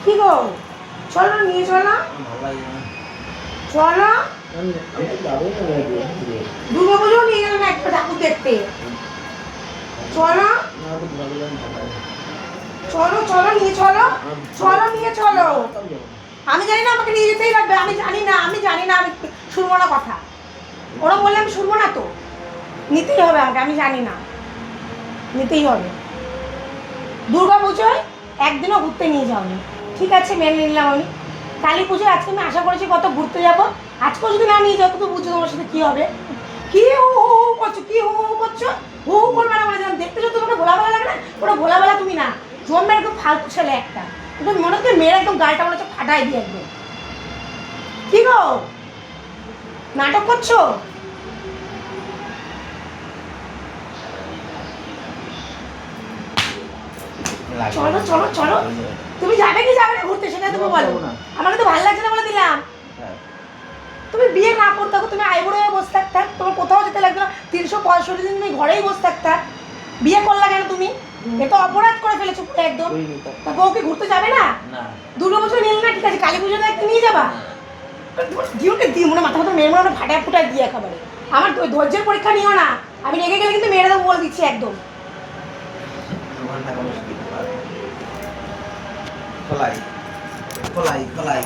কি গো চলো নিয়ে চলো চলো দুর্গা পুজো নিয়ে গেল না একটা ঠাকুর দেখতে চলো চলো চলো নিয়ে চলো চলো নিয়ে চলো আমি জানি না আমাকে নিয়ে যেতেই লাগবে আমি জানি না আমি শুনবো না কথা ওরা বললে আমি শুনবো না তো নিতেই হবে আমাকে আমি জানি না নিতেই হবে দুর্গা পুজোয় একদিনও ঘুরতে নিয়ে যাওনি ঠিক আছে মেনে নিলাম আমি কালী পুজোয় আজকে আমি আশা করেছি কত ঘুরতে যাবো আজকেও যদি না নিয়ে যাও তো বুঝছো তোমার সাথে কী হবে কি হু হু হু করছো কি হু হু করছো হু হু করবে না মানে দেখতেছো তোমাকে ভোলাবেলা লাগে না ওটা ভোলাবেলা তুমি না জন্মের একদম ফালতু ছেলে একটা একদম মনে হচ্ছে মেয়েরা একদম গাড়িটা মনে হচ্ছে ফাটাই দিয়ে একদম কি গো নাটক করছো চলো চলো চলো তুমি যাবে কি যাবে না ঘুরতে সেটা তুমি বলো আমাকে তো ভালো লাগছে না বলে দিলাম তুমি বিয়ে না করতে তুমি আইবুড়ো হয়ে বসে থাকতে তোমার কোথাও যেতে লাগবে না 365 দিন তুমি ঘরেই বসে থাকতে বিয়ে করলা কেন তুমি এটা অপরাধ করে ফেলেছো একদম তা বউকে ঘুরতে যাবে না দুর্গা পুজো নিলে না ঠিক আছে কালী পুজোতে একদিন নিয়ে যাবা জিওকে দিয়ে মনে মাথা মেয়ের মনে ফাটায় ফুটায় দিয়ে একেবারে আমার ধৈর্যের পরীক্ষা নিও না আমি রেগে গেলে কিন্তু মেয়েরা বলে দিচ্ছি একদম খোলাই খোলাই খোলাই